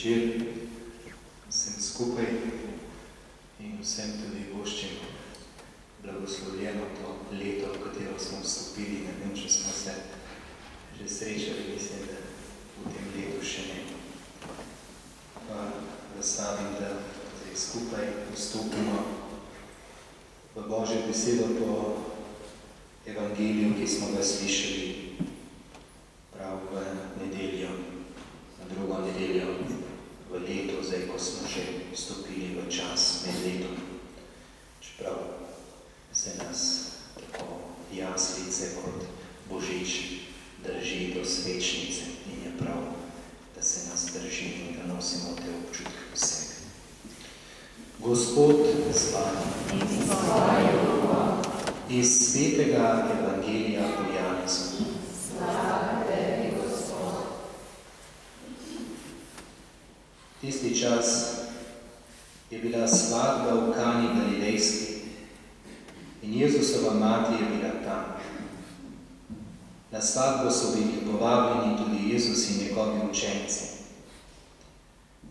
večer vsem skupaj in vsem tudi voščim blagoslovljeno to leto, v katero smo vstopili. Ne vem, če smo se že srečali, mislim, da v tem letu še ne. Pa zastavim, da zdaj skupaj vstopimo v Božjo besedo po evangeliju, ki smo ga slišali prav v nedeljo, na drugo nedeljo v letu, zdaj, ko smo že vstopili v čas med letom. Čeprav se nas tako jaslice kot Božič drži do svečnice in je prav, da se nas drži in da nosimo te občutke v sebi. Gospod z vami iz svetega evangelija po Janezu. Slava tebi, Gospod. Tisti čas je bila svadba v Kani Galilejski in Jezusova mati je bila tam. Na svadbo so bili povabljeni tudi Jezus in njegovi učenci.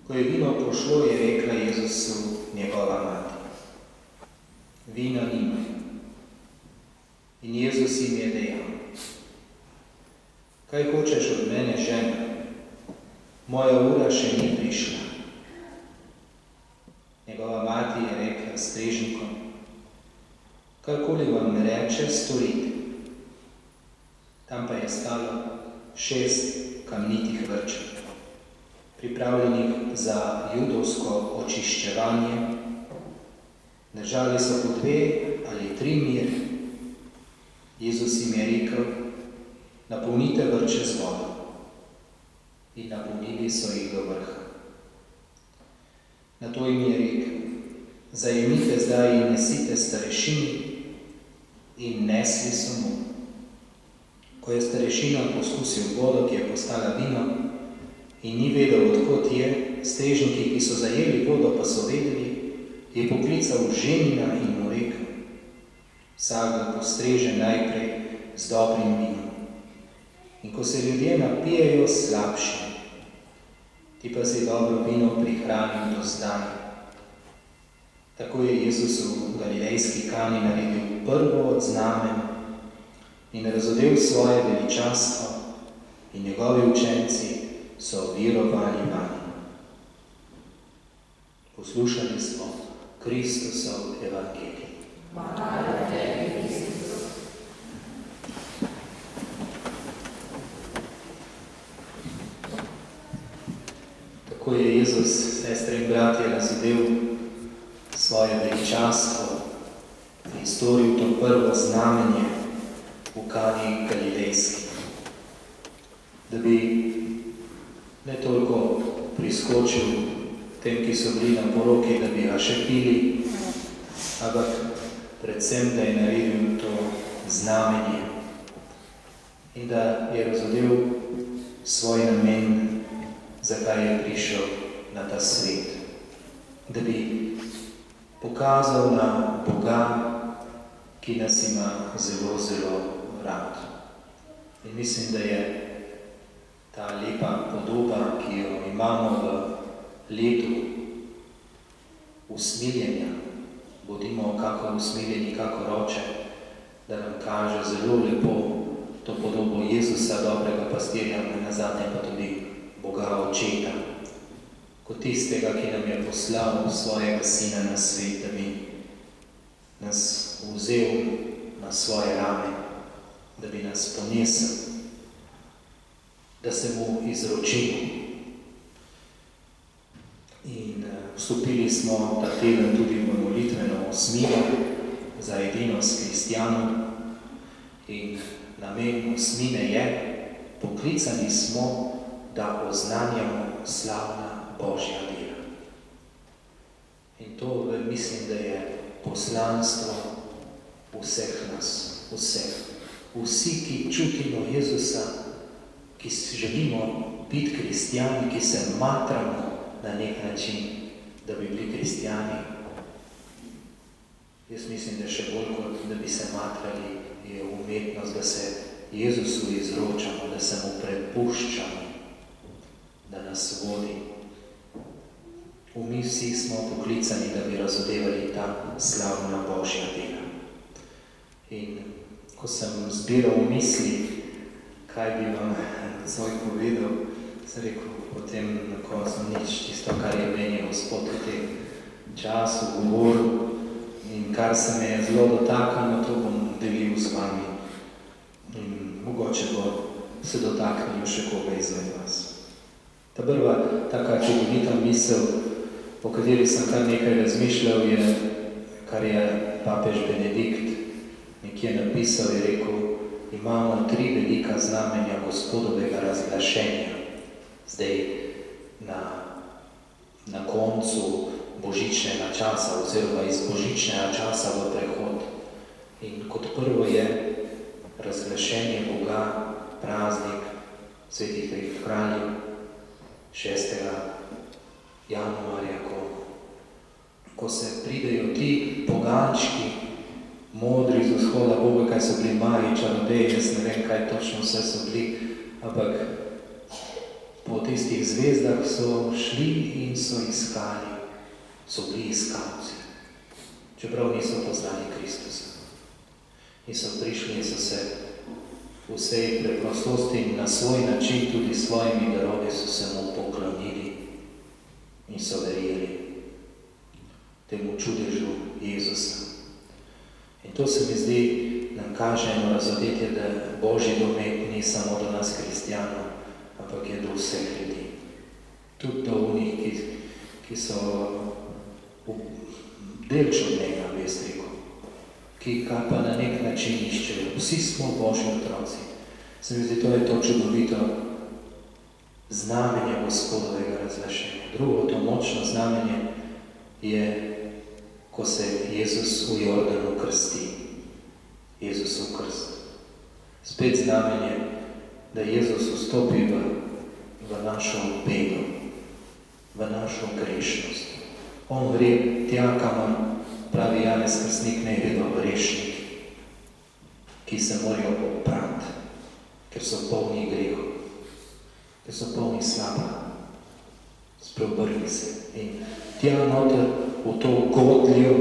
Ko je vino pošlo, je rekla Jezusu njegova mati: vina nima. In Jezus jim je dejal: kaj hočeš od mene, žena? Moja ura še ni prišla. Njegova mati je rekla strežnikom: karkoli vam reče, storite. Tam pa je stalo 6 kamnitih vrčev, pripravljenih za judovsko očiščevanje. Držali so po 2 ali 3 mire. Jezus jim je rekel: napolnite vrče z vodo. In napolnili so jih do vrha. Nato jim je rekel: zajemite zdaj in nesite starešini. In nesli so mu. Ko je starešina poskusil vodo, ki je postala vino, in ni vedel, odkot je, strežniki, ki so zajeli vodo, pa so vedeli, je poklical ženina in mu rekel: vsakdo postreže najprej z dobrim vinom. In ko se ljudje napijejo, slabši, ti pa si dobro vino prihranil do zdaj. Tako je Jezus v galilejski Kani naredil prvo od znamen in razodel svoje veličastvo, in njegovi učenci so verovali vanj. Poslušali smo Kristusov evangelij. Hvala tebi, Kristus. Tako je Jezus, sestre in bratje, razodel svoje veličastvo in storil to prvo znamenje v Kani Galilejski, da bi ne toliko priskočil tem, ki so bili na poroki, da bi ga še pili, ampak predvsem, da je naredil to znamenje in da je razodel svoj namen, zakaj je prišel na ta svet, da bi pokazal na Boga, ki nas ima zelo, zelo rad. In mislim, da je ta lepa podoba, ki jo imamo v letu usmiljenja, bodimo kako usmiljeni, kako roče, da nam kaže zelo lepo to podobo Jezusa, dobrega pastirja, nazadnje pa tudi Boga Očeta, kot tistega, ki nam je poslal svojega Sina na svet, da bi nas vzel na svoje rame, da bi nas ponesel, da se mu izročimo. In vstopili smo ta teden tudi v molitveno osmino za edinost kristjanov in namen osmine je: poklicani smo, da oznanjamo slavna Božja dela. In to mislim, da je poslanstvo vseh nas, vseh. Vsi, ki čutimo Jezusa, ki želimo biti kristjani, ki se matramo na nek način, da bi bili kristjani. Jaz mislim, da še bolj kot da bi se matrali, je umetnost, da se Jezusu izročamo, da se mu prepuščamo, da nas vodi Mi vsi smo poklicani, da bi razodevali ta slavna Božja dela. In ko sem zbiral misli, kaj bi vam nocoj povedal, sem rekel, potem na koncu nič, tisto, kar je meni Gospod v tem času govoril in kar se me je zelo dotaknilo, to bom delil z vami. In mogoče bo se dotaknil še koga izmed vas. Ta prva taka čudovita misel, o kateri sem kar nekaj razmišljal, je, kar je papež Benedikt nekje napisal, je rekel, imamo 3 velika znamenja Gospodovega razglašenja. Zdaj na koncu božičnega časa oziroma iz božičnega časa v prehod. In kot prvo je razglašenje Boga, praznik svetih treh kraljev 6. januarja, ko se pridejo ti pogančki, modri z vzhoda Boga, kaj so bili magi, čarodeji, jaz ne vem, kaj točno vse so bili, ampak po tistih zvezdah so šli in so iskali, so bili iskalci, čeprav niso poznali Kristusa. In so prišli in so se v vsej preprostosti in na svoj način, tudi svojimi darovi, so se mu poklonili in so verjeli temu čudežu Jezusa. In to se mi zdi, nam kaže eno razodetje, da Božji domet ni samo do nas kristijanov, ampak je do vseh ljudi. Tudi do unih, ki so delč od njega, bi jaz rekel, ki pa na nek način iščejo. Vsi smo Božji otroci. Se mi zdi, to je to čudovito znamenje Gospodovega razglašenja. Drugo, to močno znamenje je, ko se Jezus v Jordanu krsti. Jezus v krst. Spet znamenje, da Jezus vstopi v našo bedo, v našo grešnost. On gre tja, kamor pravi Janez Krstnik, ne gredo grešniki, ki se morajo oprati, ker so polni grehov, ker so polni slaba, spreobrni se. In tja noter v to godljo,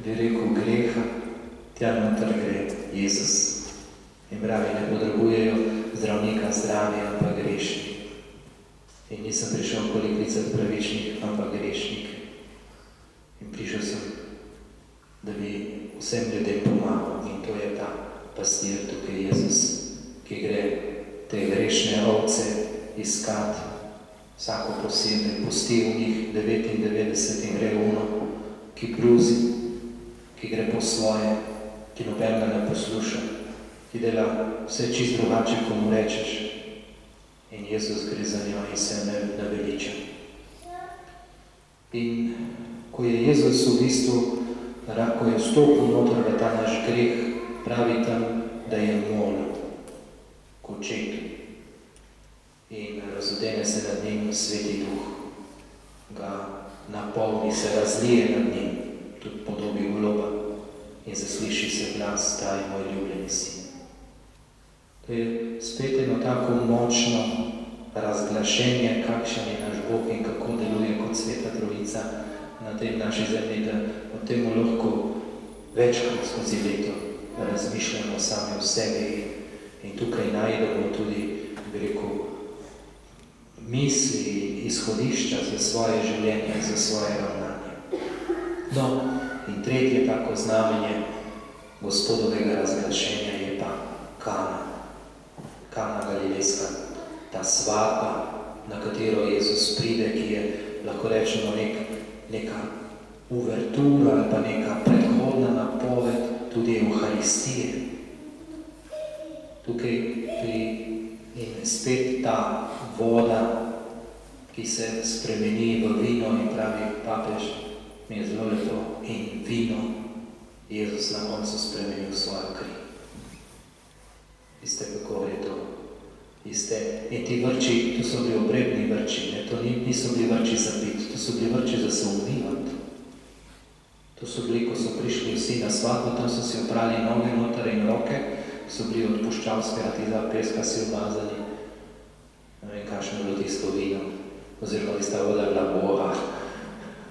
bi rekel, greha, tja noter gre Jezus. In pravi, ne potrebujejo zdravnika zdravi, ampak grešni. In nisem prišel koliklicati pravičnih, ampak grešnike. In prišel sem, da bi vsem ljudem pomagal. In to je ta pastir, tukaj Jezus, ki gre te grešne ovce iskati, vsako posebej, pusti v njih 99 in gre uno, ki bruzi, ki gre po svoje, ki nobenega ne posluša, ki dela vse čist drugače, ko mu rečeš. In Jezus gre za njo in se naveliča. In ko je Jezus v bistvu, ko je vstopil noter v ta naš greh, pravi tam, da je molil, kočet. In razodene se nad njim Sveti Duh, ga napolni, se razlije nad njim, tudi podobi goloba, in zasliši se glas, ta je moj ljubljeni sin. To je spet eno tako močno razglašenje, kakšen je naš Bog in kako deluje kot Sveta Trojica na tej naši zemlji, da o tem lahko večkrat skozi leto razmišljamo sami o sebi in tukaj najdemo tudi, bi rekel, misli in izhodišča za svoje življenje in za svoje ravnanje. No, in tretje tako znamenje Gospodovega razglašenja je pa Kana Galilejska, ta svadba, na katero Jezus pride, ki je, lahko rečemo, neka uvertura ali pa neka predhodna napoved tudi Euharistije. Tukaj in spet ta voda, ki se spremeni v vino in pravi papež, mi je zelo lepo, in vino Jezus na koncu spremenil svojo kri. Veste, kako je to? In ti vrči, to so bili obredni vrči, ne? To niso bili vrči za pit, to so bili vrči za se umivati. To so bili, ko so prišli vsi na svadbo, tam so si oprali noge noter in roke, so bili od puščavskega tega peska si obmazali. Ne vem, kakšno je bilo tisto vino, oziroma tista voda je bila Boga,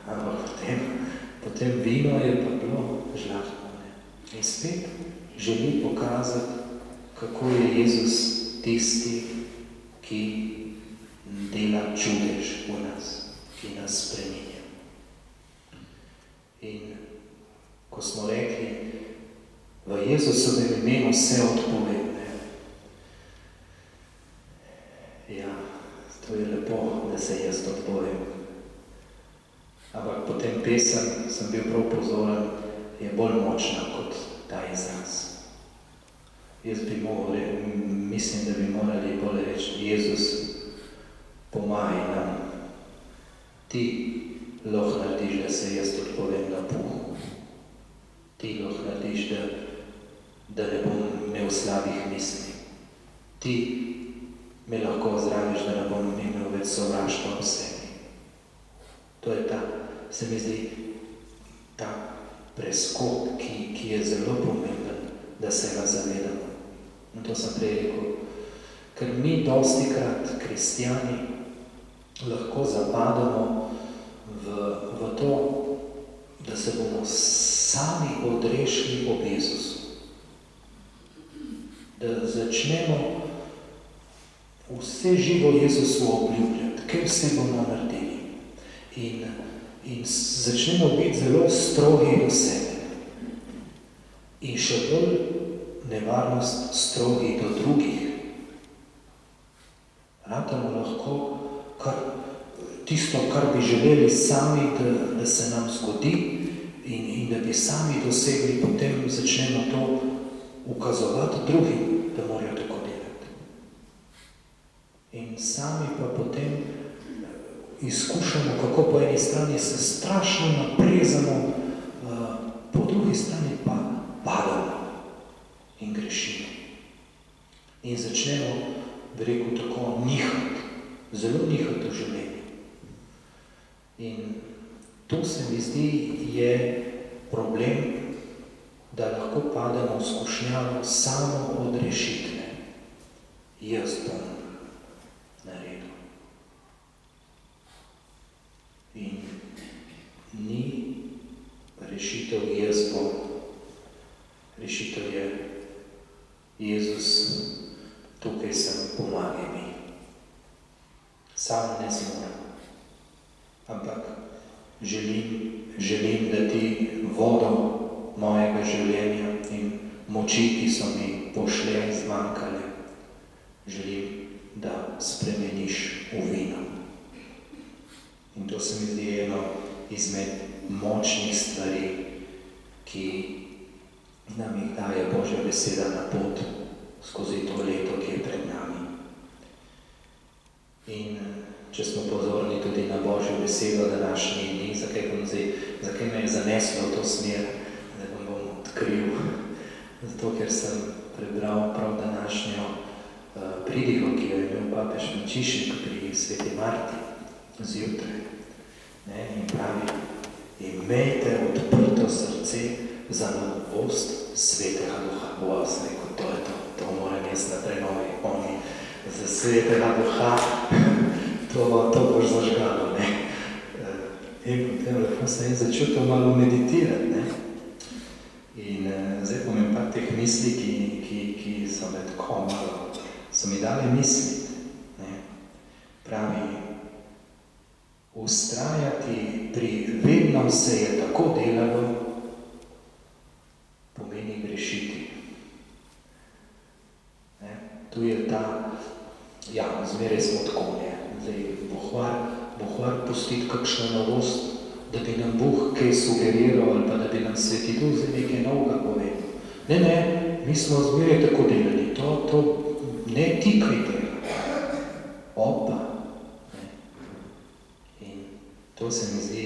Ampak potem vino je pa bilo žlahtno. In spet želi pokazati, kako je Jezus tisti, ki dela čudež v nas, ki nas spreminja. In ko smo rekli, v Jezusovem imenu se odpovem, ja, to je lepo, da se jaz odpovem. Ampak potem pesem, sem bil prav pozoren, je bolj močna kot ta izraz. Jaz mislim, da bi morali bolj reči, Jezus, pomagaj nam. Ti lahko narediš, da se jaz odpovem na puh. Ti lahko narediš, da ne bom imel slabih misli. Ti me lahko ozdraviš, da ne bom imel več sovraštva v sebi. To je ta, se mi zdi, ta preskok, ki je zelo pomemben, da se ga zavedamo. In to sem prej rekel, ker mi dostikrat, kristjani, lahko zapadamo v to, da se bomo sami odrešili ob Jezusu. Da začnemo vse živo Jezusu obljubljati, kaj vse bomo naredili. In začnemo biti zelo strogi do sebe. In še bolj nevarnost strogi do drugih. Ratamo lahko tisto, kar bi želeli sami, da se nam zgodi in da bi sami dosegli, potem začnemo to ukazovati drugim, da morajo tako delati. In sami pa potem izkušamo, kako po eni strani se strašno naprezamo, po drugi strani pa padamo in grešimo. In začnemo, bi rekel tako, nihati, zelo nihati v življenju. In to se mi zdi je problem, da lahko pademo v skušnjavo samo odrešitve. Jaz bom naredil. In ni rešitev jaz bom. Rešitev je Jezus, tukaj sem, pomagaj mi. Sam ne zmorem, ampak želim, da ti vodo mojega življenja in moči, ki so mi pošle, zmanjkale, želim, da spremeniš v vino. In to se mi zdi eno izmed močnih stvari, ki nam jih daje Božja beseda na pot skozi to leto, ki je pred nami. In če smo pozorni tudi na Božjo besedo današnji dni, zakaj me je zaneslo v to smer, da bom odkril, zato ker sem prebral prav današnjo pridigo, ki jo je imel papež Frančišek pri Sveti Marti zjutraj. In pravi, imejte odprto srce za novost Svetega Duha. Vas rekel, to je to moram jaz naprej novi, oni za Svetega Duha, to boš zažgalo, ne. In potem lahko sem začutil malo meditirati, ne. In zdaj pomem pa teh misli, ki so me tako malo, so mi dali misli, ne. Pravi, ustrajati pri vedno se je tako delalo, pomeni grešiti. Tu je ta, ja, zmeraj smo tako, ne. Zdaj, bohvar pustiti kakšno novost, da bi nam Bog kaj sugeriral ali pa da bi nam Sveti Duh za nekaj novega povedal. Ne, mi smo zmeraj tako delali, to ne tikajte, opa. To se mi zdi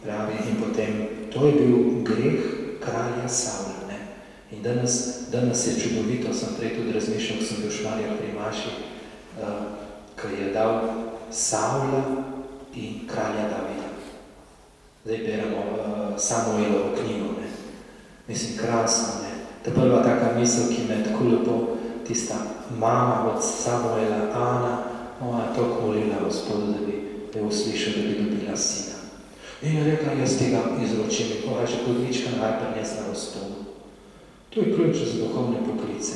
pravi in potem, to je bil greh kralja Savla, ne. In danes je čudovito, sem prej tudi razmišljal, ko sem bil v Šmarjah pri Maši, ko je dal Savla in kralja Davida. Zdaj beremo Samuelovo knjigo, ne. Mislim, krasno, ne. Ta prva taka misel, ki me tako lepo, tista mama od Samuela, Ana, ona je toliko molila Gospodu, da bi uslišal, da bi dobila sina. In je rekla, jaz tega izročim, in koga že kodlička naj prinesla Gospodu. To je ključ za duhovne poklice.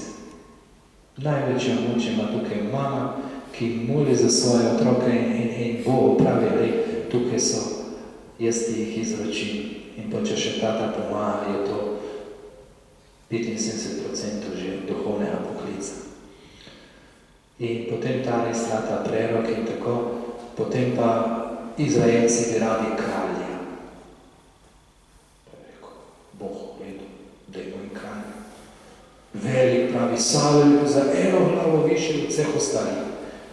Največja moč ima tukaj mama, ki moli za svoje otroke in Bogu pravi, da tukaj so, jaz ti jih izročim. In pa če še tata pomaga, je to 75% že duhovnega poklica. In potem ta resla ta prerok in tako, potem pa Izraelci bi radi kralja. Pa je rekel, Boh redu, dajmo in kralja. Velik pravi Saul za eno glavo višji od vseh ostalih.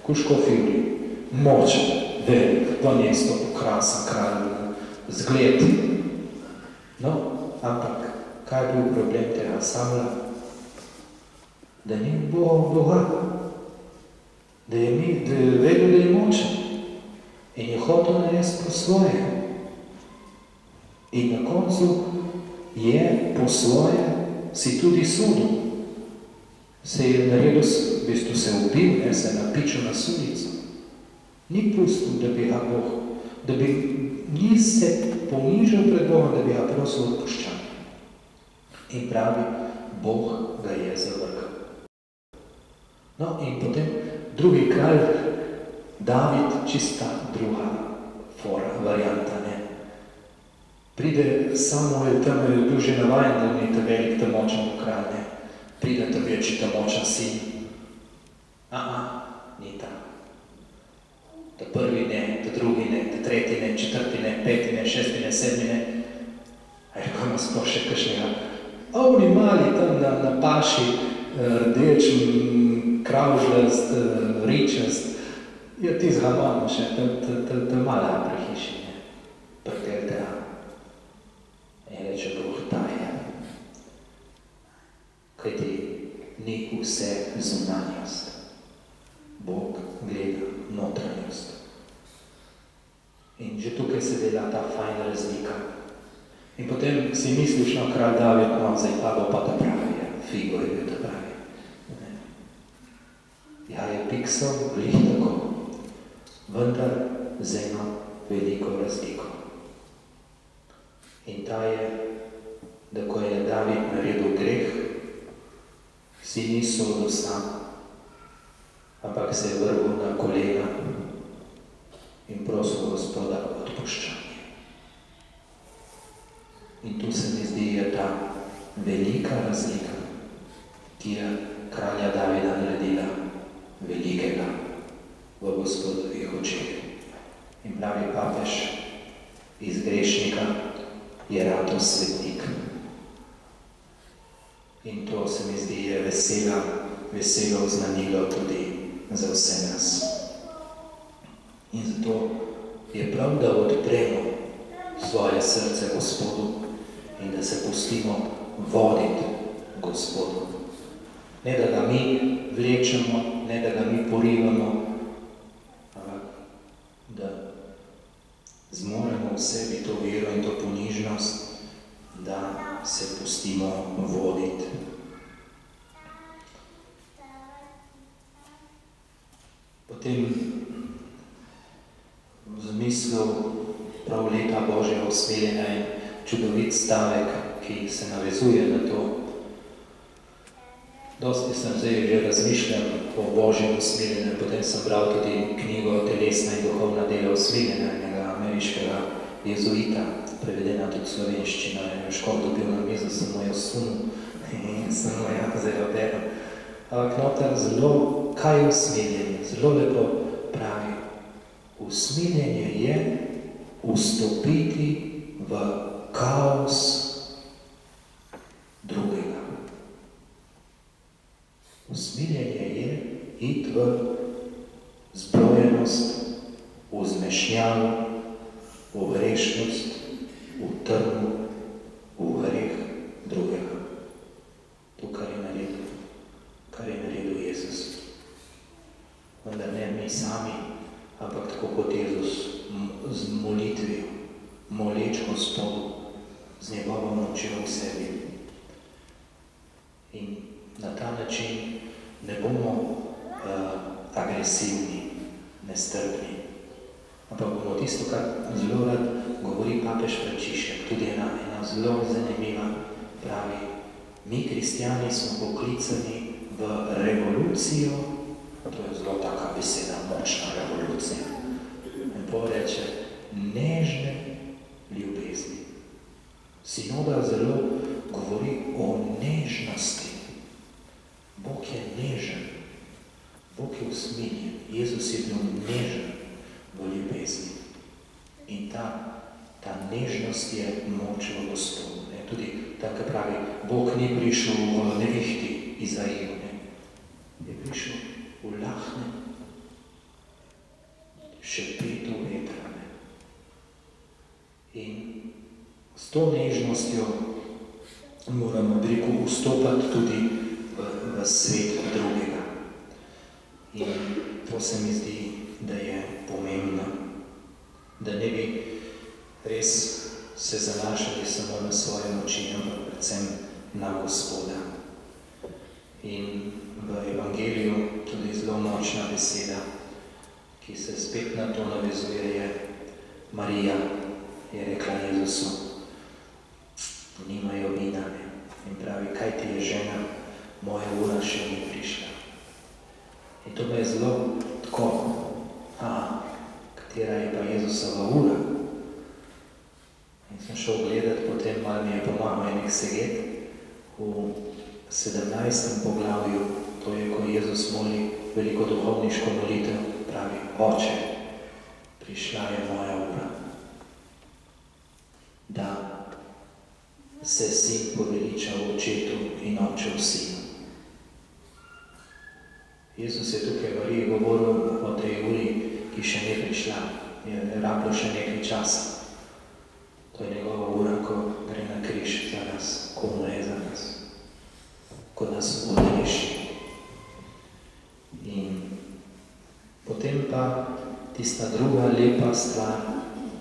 Kuškofili, močen, velik, to mesto, okrasen kralj, zgled. No, ampak kaj je bil problem tega Saula? Da ni Boga, da je vedel, da je močen in je hotel narediti po svoje. In na koncu je po svoje si tudi sudil. Se je naredil, v bistvu se ubil, se je napičil na sudico. Ni pustil, da bi ga Bog, da bi ni se ponižal pred Bogom, da bi ga prosil odpuščal. In pravi, Bog ga je zavrgal. No in potem drugi kralj, David, čista druga varianta, ne. Pride Samuel, tam je bil že navajen, da ni ta velik, ta močen kralj, ne. Pride ta večji, ta močen sin. Ni ta. Ta prvi ne, ta drugi ne, ta tretji ne, četrti ne, peti ne, šesti ne, sedmi ne. A je rekel, sploh še kakšnega. Oni mali tam na paši, rdeč, kravžljast, ričast, je ti zgamamo še, ta mala prehiši, ne, prtel tega. In reče, Bog, ta je. Kajti ni vse zunanjost. Bog gleda notranjost. In že tukaj se dela ta fajna razlika. In potem si misliš, no, kralj David, no, zdaj pa bo pa ta pravi, figo je bil ta pravi. Ja, je piksel, glih tako, vendar z eno veliko razliko. In ta je, da ko je David naredil greh, si ni sodil sam, ampak se je vrgel na kolena in prosil Gospoda odpuščanje. In tu se mi zdi, je ta velika razlika, ki je kralja Davida naredila velikega v Gospodovih očeh. In pravi papež, iz grešnika je ratal svetnik. In to se mi zdi, je veselo znanilo tudi za vse nas. In zato je prav, da odpremo svoje srce Gospodu in da se pustimo voditi Gospodu. Ne da ga mi vlečemo, ne da ga mi porivamo, ampak da zmoremo v sebi to vero in to ponižnost, da se pustimo voditi. Potem v zmislu prav leta Božjega usmiljenja in čudovit stavek, ki se navezuje na to. Dosti sem zdaj že razmišljal o Božjem usmiljenju, potem sem bral tudi knjigo Telesna in duhovna dela usmiljenja enega ameriškega jezuita, prevedena tudi slovenščina, je škol dobil na mizo, sem mu jo sunil in sem mu zdaj oberal. Ampak noter zelo, kaj je usmiljenje? Zelo lepo pravi. Usmiljenje je vstopiti v kaos drugega. Usmiljenje je iti v zbrojenost, v zmešnjavo, v grešnost, v trmu, v greh drugega. To, kar je naredil Jezus. Vendar ne mi sami, ampak tako kot Jezus z molitvijo, moleč Gospodu, z njegovo močjo v sebi. In na ta način ne bomo agresivni, nestrpni, ampak bomo tisto, kar zelo rad govori papež Frančišek, tudi ena zelo zanimiva, pravi, mi kristjani smo poklicani v revolucijo, to je zelo taka beseda, močna revolucija, in poreče, nežne ljubezni. Sinoda zelo govori o nežnosti. Bog je nežen, Bog je usmiljen, Jezus je bil nežen v ljubezni. In ta nežnost je moč v Gospodu. Tudi tako pravi, Bog ni prišel v nevihti Izaiju, je prišel v lahnem šepetu vetra. In s to nežnostjo moramo, bi rekel, vstopati tudi v svet drugega. In to se mi zdi, da je pomembno, da ne bi res se zanašali samo na svoje moči, ampak predvsem na Gospoda. In v Evangeliju tudi zelo močna beseda, ki se spet na to navezuje, je Marija, je rekla Jezusu, nimajo vina. In pravi, kaj ti je žena, moja ura še ni prišla. In to me je zelo tako, katera je pa Jezusova ura. In sem šel gledati, potem malo mi je pomagal en ekseget v 17. poglavju, to je, ko Jezus moli veliko duhovniško molitev, pravi, Oče, prišla je moja ura, da se sin poveliča v očetu in oče v sinu. Jezus je tukaj Mariji govoril o tej uri, ki še ne prišla, je rabilo še nekaj časa. To je njegova ura, ko gre na križ za nas, ko umre za nas, ko nas odreši. In potem pa tista druga lepa stvar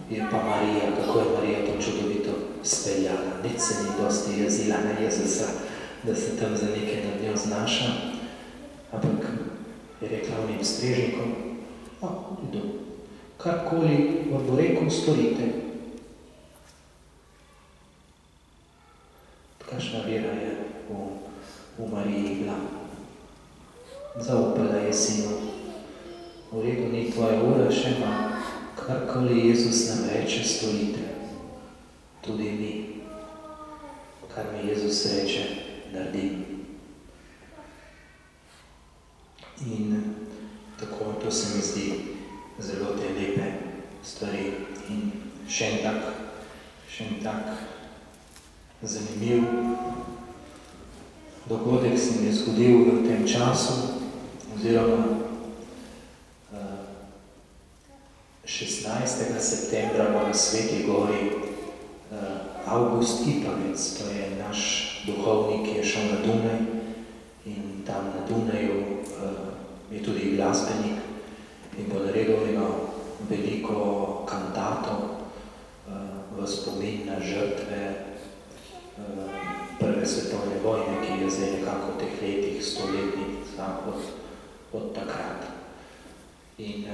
je pa Marija, kako je Marija to čudovito speljala. Nič se ni dosti jezila na Jezusa, da se tam za nekaj nad njo znaša, ampak je rekla onim strežnikom, karkoli vam bo rekel, storite. Kakšna vera je v Mariji bila. Zaupala je sinu. V redu, ni tvoja ura še, ma karkoli Jezus nam reče, storite. Tudi mi. Kar mi Jezus reče, naredim. In tako to se mi zdi zelo te lepe stvari. In še en tak zanimiv dogodek se mi je zgodil v tem času, oziroma 16. septembra bo na Sveti gori August Ipavec, to je naš duhovnik, ki je šel na Dunaj in tam na Dunaju je tudi glasbenik in bo naredil eno veliko kantato v spomin na žrtve Prve svetovne vojne, ki je zdaj nekako v teh letih, 100-letnica od takrat. In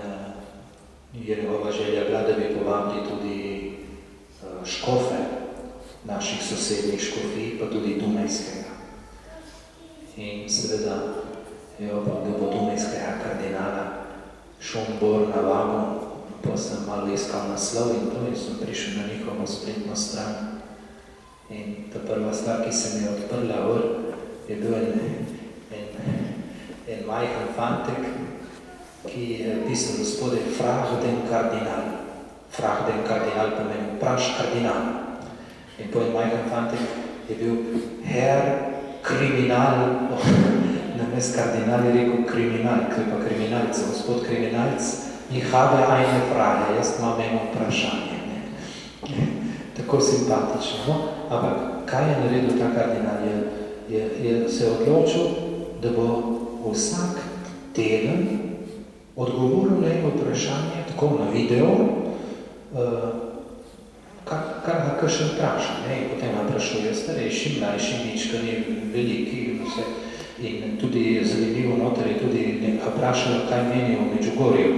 je njegova želja bila, da bi povabili tudi škofe naših sosednjih škofij, pa tudi Dunajskega. In seveda je opal, da bo Dunajskega kardinala Šombor navabil, pa sem malo iskal naslov in to, in sem prišel na njihovo spletno stran. In ta prva stvar, ki se mi je odprla, je bil en majhen fantek, ki je pisal Gospode Frah den Kardinal. Frah den Kardinal pomeni praš kardinal. In po en majhen fantek je bil Herr Kriminal, namest kardinal je rekel kriminal, ker pa kriminalc, gospod kriminalc, ich habe eine Frage, jaz imam eno vprašanje. Tako simpatično, no? Ampak kaj je naredil ta kardinal? Je se odločil, da bo vsak teden odgovoril na eno vprašanje, tako na video, kar ga kakšen vpraša. In potem ga vprašuje starejši, mlajši, ničkani, veliki, vse. In tudi zanimivo noter je tudi vprašal, kaj menijo v Medžugorju.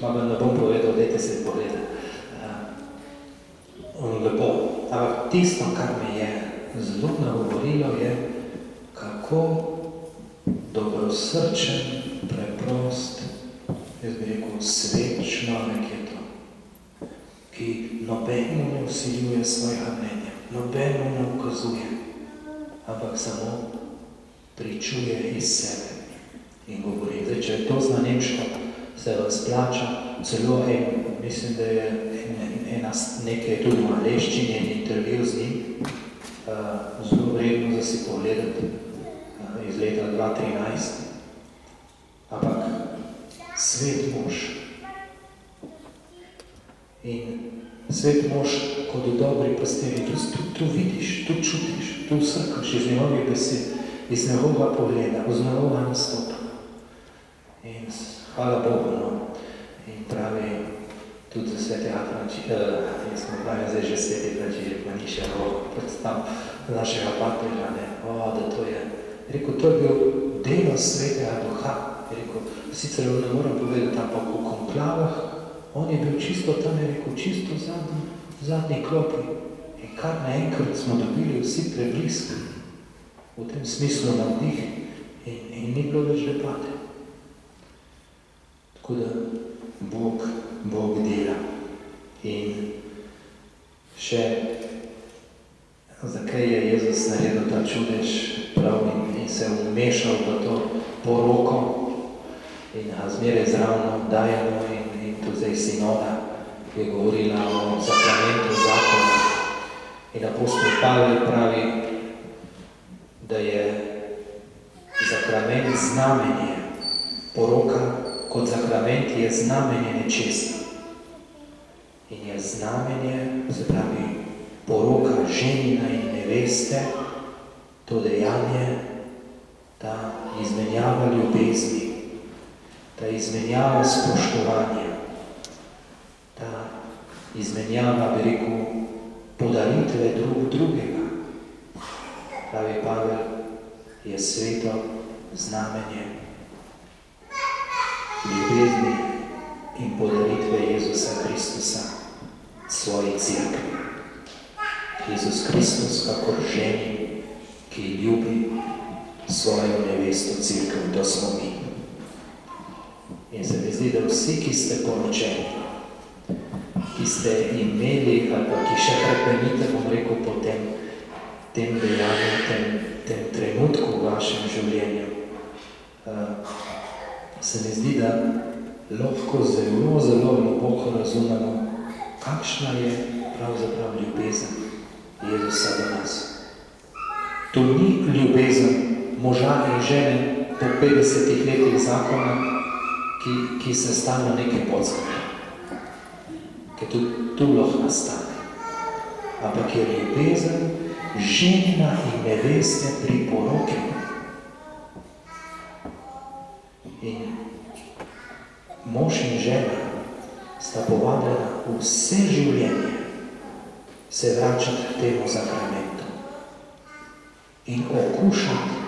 Ma ne bom povedal, dajte se pogledati. lepo. Ampak tisto, kar me je zelo nagovorilo, je, kako dobrosrčen, preprost, jaz bi rekel, svet človek je to, ki nobeno ne vsiljuje svojega mnenja, nobeno ne ukazuje, ampak samo pričuje iz sebe in govori. Zdaj, če je to zna nemško, se vas plača, celo mislim, da je nekaj tudi v angleščini, en intervju z njim, zelo vredno za si pogledati, iz leta 2013. Ampak svet mož. In svet mož, kot v dobri pastiri, tu vidiš, tu čutiš, tu srkaš iz njegovih besed, iz njegovega pogleda, iz njegovega nastopa. In hvala Bogu, no. In pravi tudi za svetega Frančiška, jaz smo pravi zdaj že sveti Frančišek, pa ni še predstav našega papeža, da to je. Rekel, to je bil delo svetega duha. Rekel, sicer ne moram povedati, ampak v konklavah, on je bil čisto tam, je rekel, čisto v zadnji klopi. In kar naenkrat smo dobili vsi preblisk, v tem smislu navdih, in ni bilo več debate. Tako da Bog dela. In še, zakaj je Jezus naredil ta čudež prav in se vmešal v to poroko in zmeraj zravno dajemo in tudi zdaj sinoda je govorila o sakramentu zakona. In apostol Pavel pravi, da je sakrament znamenje, poroka kot sakrament je znamenje nečesa. In je znamenje, se pravi, poroka ženina in neveste, to dejanje, ta izmenjava ljubezni, ta izmenjava spoštovanja, ta izmenjava, bi rekel, podaritve drugega. Pravi Pavel, je sveto znamenje ljubezni in podaritve Jezusa Kristusa svoji cerkvi. Jezus Kristus, kakor ženi, ki ljubi svojo nevesto cerkev, to smo mi. In se mi zdi, da vsi, ki ste poročeni, ki ste imeli, ali pa ki še prepenite, bom rekel, po tem dejanju, tem trenutku v vašem življenju, se mi zdi, da lahko zelo, zelo globoko razumemo, kakšna je pravzaprav ljubezen Jezusa do nas. To ni ljubezen moža in žene po 50 letih zakona, ki se stalno nekaj podzame. Ker tu lahko nastane. Ampak je ljubezen ženina in neveste pri poroki. In mož in žena sta povabljena vse življenje se vračati k temu sakramentu in okušati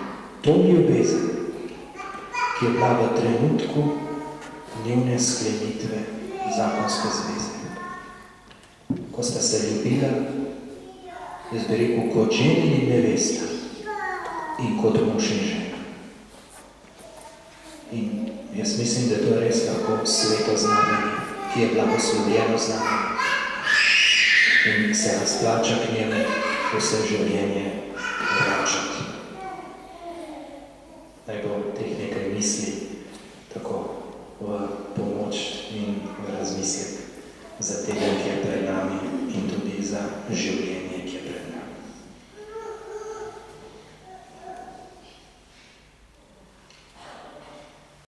to ljubezen, ki je bila v trenutku njune sklenitve zakonske zveze. Ko sta se ljubila, jaz bi rekel, kot ženi in nevesta in kot mož in žena. In jaz mislim, da to je res lahko sveto znamenje, ki je blagoslovljeno znamenje in se razplača k njemu vse življenje vračati. Naj bo teh nekaj misli tako v pomoč in v razmislek za tega, ki je pred nami.